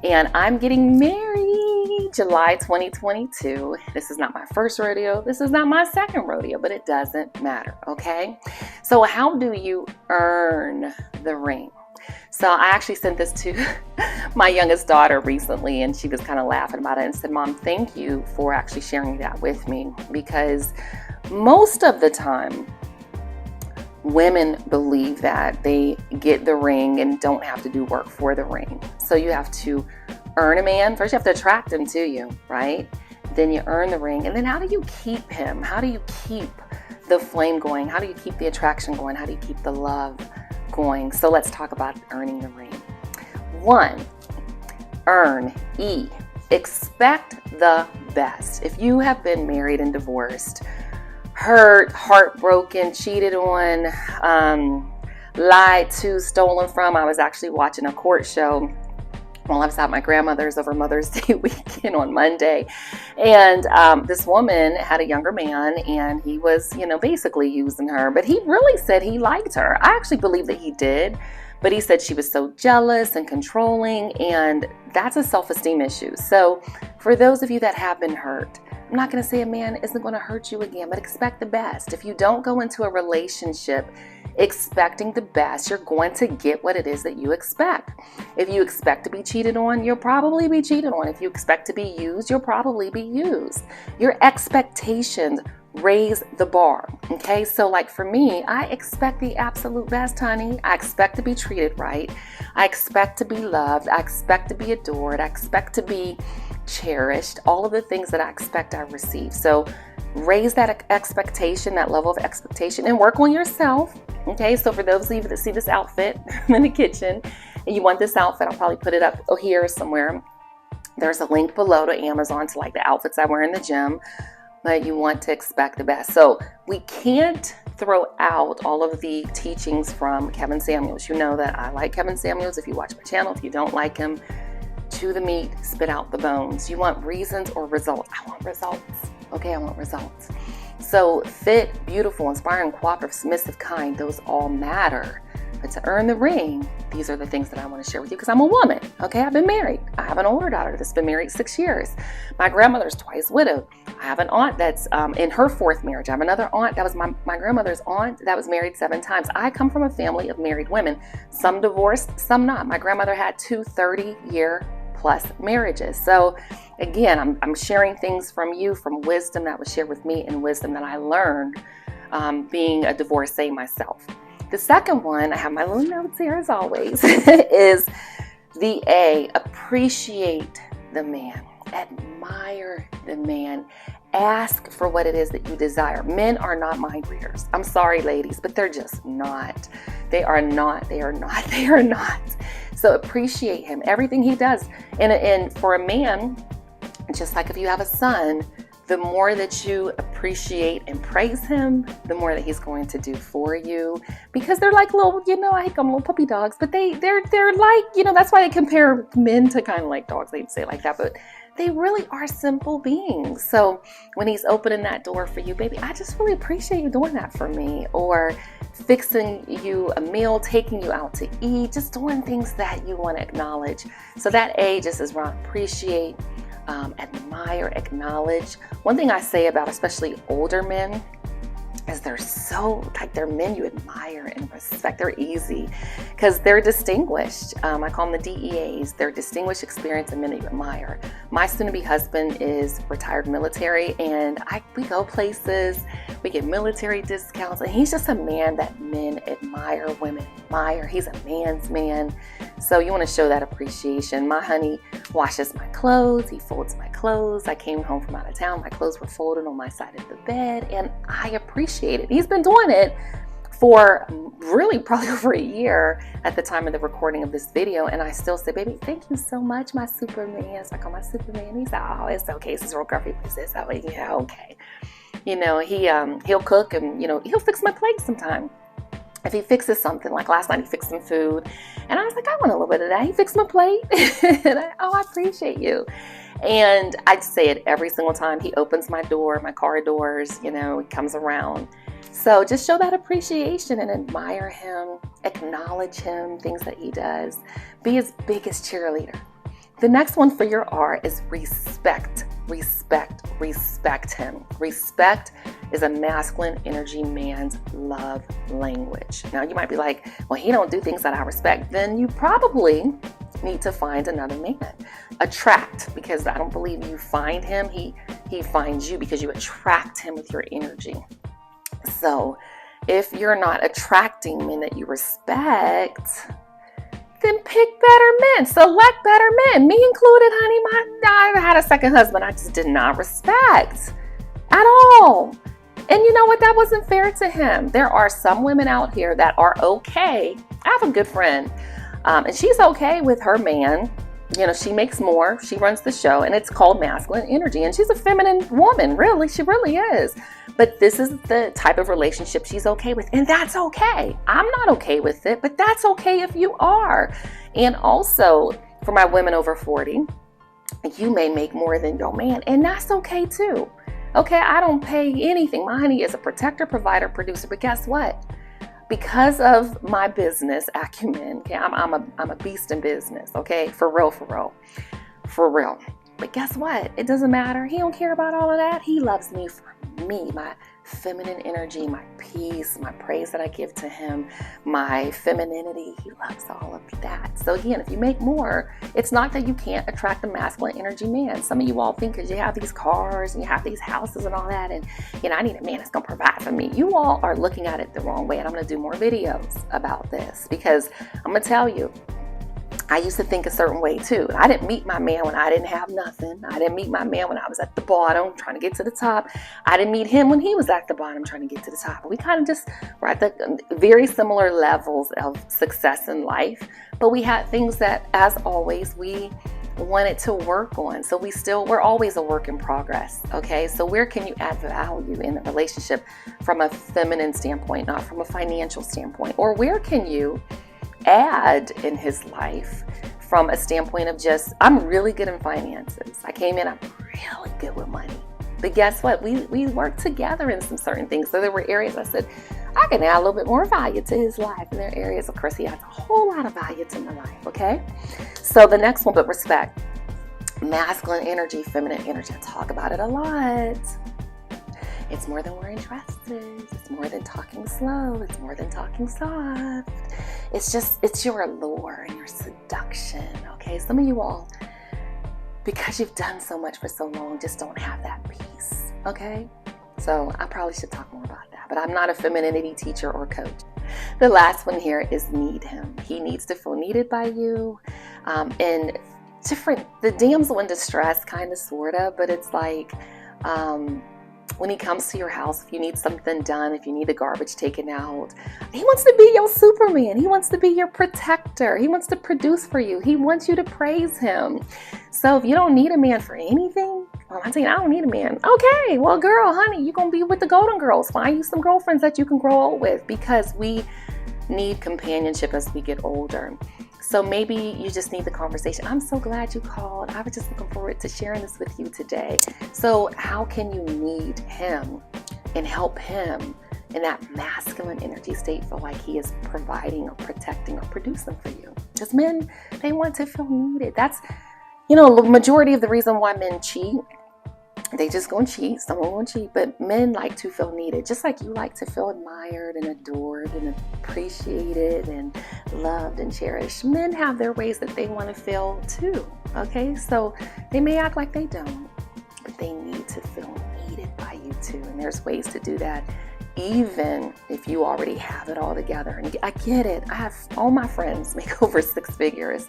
and I'm getting married July 2022. This is not my first rodeo. This is not my second rodeo, but it doesn't matter, okay? So how do you earn the ring? So I actually sent this to my youngest daughter recently, and she was kind of laughing about it and said, Mom, thank you for actually sharing that with me, because most of the time, women believe that they get the ring and don't have to do work for the ring. So you have to earn a man. First, you have to attract him to you, right? Then you earn the ring. And then how do you keep him? How do you keep the flame going? How do you keep the attraction going? How do you keep the love going? So let's talk about earning the ring. 1, earn, E, expect the best. If you have been married and divorced, hurt, heartbroken, cheated on, lied to, stolen from. I was actually watching a court show while I was at my grandmother's over Mother's Day weekend on Monday. And this woman had a younger man, and he was, basically using her. But he really said he liked her. I actually believe that he did. But he said she was so jealous and controlling, and that's a self-esteem issue. So for those of you that have been hurt, I'm not going to say a man isn't going to hurt you again, but expect the best. If you don't go into a relationship expecting the best, you're going to get what it is that you expect. If you expect to be cheated on, you'll probably be cheated on. If you expect to be used, you'll probably be used. Your expectations raise the bar. Okay, so like for me, I expect the absolute best, honey. I expect to be treated right. I expect to be loved. I expect to be adored. I expect to be cherished. All of the things that I expect, I receive. So raise that expectation, that level of expectation, and work on yourself. Okay, so for those of you that see this outfit in the kitchen and you want this outfit, I'll probably put it up here somewhere. There's a link below to Amazon to like the outfits I wear in the gym. But you want to expect the best. So we can't throw out all of the teachings from Kevin Samuels. You know that I like Kevin Samuels. If you watch my channel, if you don't like him, chew the meat, spit out the bones. You want reasons or results? I want results. Okay, I want results. So fit, beautiful, inspiring, cooperative, submissive, kind, those all matter. But to earn the ring, these are the things that I want to share with you because I'm a woman. Okay, I've been married. I have an older daughter that's been married 6 years. My grandmother's twice widowed. I have an aunt that's in her 4th marriage. I have another aunt that was my grandmother's aunt that was married 7 times. I come from a family of married women. Some divorced, some not. My grandmother had 2 30-year plus marriages. So again, I'm sharing things from you, from wisdom that was shared with me and wisdom that I learned being a divorcee myself. The second one, I have my little notes here as always, is the A, appreciate the man, admire the man, ask for what it is that you desire. Men are not mind readers. I'm sorry, ladies, but they're just not. They are not. So appreciate him, everything he does. And for a man, just like if you have a son, the more that you appreciate and praise him, the more that he's going to do for you. Because they're like little, I call them little puppy dogs, but they're like, that's why they compare men to kind of like dogs. They'd say it like that, but they really are simple beings. So when he's opening that door for you, baby, I just really appreciate you doing that for me. Or fixing you a meal, taking you out to eat, just doing things that you want to acknowledge. So that A just is around appreciate, admire, acknowledge. One thing I say about especially older men is they're men you admire and respect. They're easy because they're distinguished. I call them the DEAs. They're distinguished, experienced, and men that you admire. My soon-to-be husband is retired military, and we go places, we get military discounts, and he's just a man that men admire, women admire. He's a man's man. So you want to show that appreciation. My honey washes my clothes. He folds my clothes. I came home from out of town. My clothes were folded on my side of the bed, and I appreciate it. He's been doing it for really probably over a year at the time of the recording of this video, and I still say, baby, thank you so much, my Superman. So I call my Superman. He's like, oh, it's okay. It's his real girlfriend. He says, oh, yeah, okay. He'll cook, and he'll fix my plate sometime. If he fixes something, like last night he fixed some food, and I was like, I want a little bit of that. He fixed my plate, and I appreciate you. And I'd say it every single time he opens my door, my car doors, he comes around. So just show that appreciation and admire him, acknowledge him, things that he does. Be his biggest cheerleader. The next one for your R is respect. Respect him. Respect is a masculine energy man's love language. Now you might be like, well, he don't do things that I respect. Then you probably need to find another man. Attract, because I don't believe you find him. He finds you because you attract him with your energy. So if you're not attracting men that you respect, then pick better men, select better men, me included, honey. I had a second husband I just did not respect at all. And you know what? That wasn't fair to him. There are some women out here that are okay. I have a good friend, and she's okay with her man. You know, she makes more, she runs the show, and it's called masculine energy. And she's a feminine woman, really. She really is. But this is the type of relationship she's okay with. And that's okay. I'm not okay with it, but that's okay if you are. And also, for my women over 40, you may make more than your man, and that's okay too. Okay, I don't pay anything. My honey is a protector, provider, producer. But guess what? Because of my business acumen, okay, I'm a beast in business, okay, for real. But guess what? It doesn't matter. He don't care about all of that. He loves me for me, my feminine energy, my peace, my praise that I give to him, my femininity. He loves all of that. So again, if you make more, it's not that you can't attract a masculine energy man. Some of you all think because you have these cars and you have these houses and all that, and you know, I need a man that's gonna provide for me. You all are looking at it the wrong way, and I'm gonna do more videos about this, because I'm gonna tell you, I used to think a certain way too. I didn't meet my man when I didn't have nothing. I didn't meet my man when I was at the bottom trying to get to the top. I didn't meet him when he was at the bottom trying to get to the top. We kind of just were at the very similar levels of success in life, but we had things that, as always, we wanted to work on. So we're always a work in progress. Okay. So where can you add value in the relationship from a feminine standpoint, not from a financial standpoint? Or where can you add in his life from a standpoint of just, I'm really good in finances. I came in, I'm really good with money. But guess what? We worked together in some certain things. So there were areas I said, I can add a little bit more value to his life. And there are areas, of course, he adds a whole lot of value to my life. Okay. So the next one, but respect. Masculine energy, feminine energy. I talk about it a lot. It's more than wearing dresses. It's more than talking slow. It's more than talking soft. It's your allure and your seduction. Okay. Some of you all, because you've done so much for so long, just don't have that peace. Okay. So I probably should talk more about that, but I'm not a femininity teacher or coach. The last one here is need him. He needs to feel needed by you. And different, the damsel in distress kind of, sort of, but it's like, when he comes to your house, if you need something done, if you need the garbage taken out, he wants to be your Superman. He wants to be your protector. He wants to produce for you. He wants you to praise him. So if you don't need a man for anything, well, I'm saying I don't need a man. Okay, well, girl, honey, you're going to be with the Golden Girls. Find you some girlfriends that you can grow old with, because we need companionship as we get older. So maybe you just need the conversation. I'm so glad you called. I was just looking forward to sharing this with you today. So how can you need him and help him in that masculine energy state feel like he is providing or protecting or producing for you? Because men, they want to feel needed. That's, the majority of the reason why men cheat. They just gonna cheat. Someone gonna cheat, but men like to feel needed, just like you like to feel admired and adored and appreciated and loved and cherished. Men have their ways that they want to feel too. Okay, so they may act like they don't, but they need to feel needed by you too. And there's ways to do that, even if you already have it all together. And I get it. I have all my friends make over 6 figures,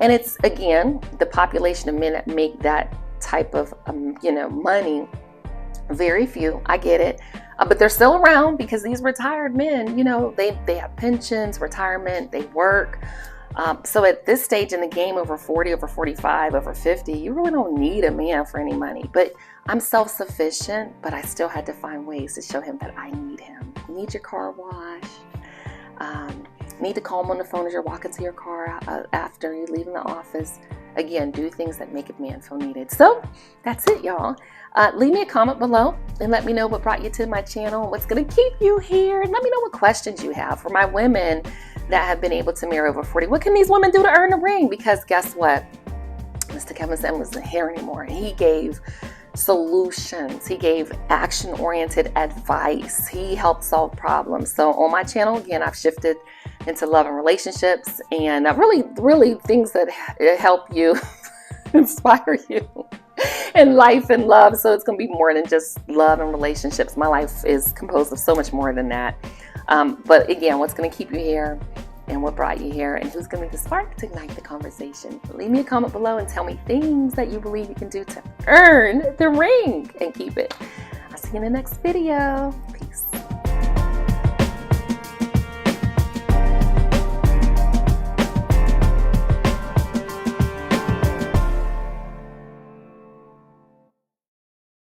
and it's, again, the population of men that make that type of money, very few. I get it, but they're still around, because these retired men, they have pensions, retirement, they work. So at this stage in the game, over 40, over 45, over 50, you really don't need a man for any money. But I'm self-sufficient, but I still had to find ways to show him that I need him. You need your car washed. Need to call him on the phone as you're walking to your car after you leave in the office. Again, do things that make a man feel needed. So that's it, y'all. Leave me a comment below and let me know what brought you to my channel, what's going to keep you here, and let me know what questions you have for my women that have been able to marry over 40. What can these women do to earn a ring? Because guess what? Mr. Kevin Samuels wasn't here anymore. And he gave solutions. He gave action-oriented advice. He helped solve problems. So on my channel, again, I've shifted into love and relationships, and really things that help you, inspire you in life and love. So it's going to be more than just love and relationships. My life is composed of so much more than that. But again, what's going to keep you here and what brought you here and who's going to be the spark to ignite the conversation? Leave me a comment below and tell me things that you believe you can do to earn the ring and keep it. I'll see you in the next video.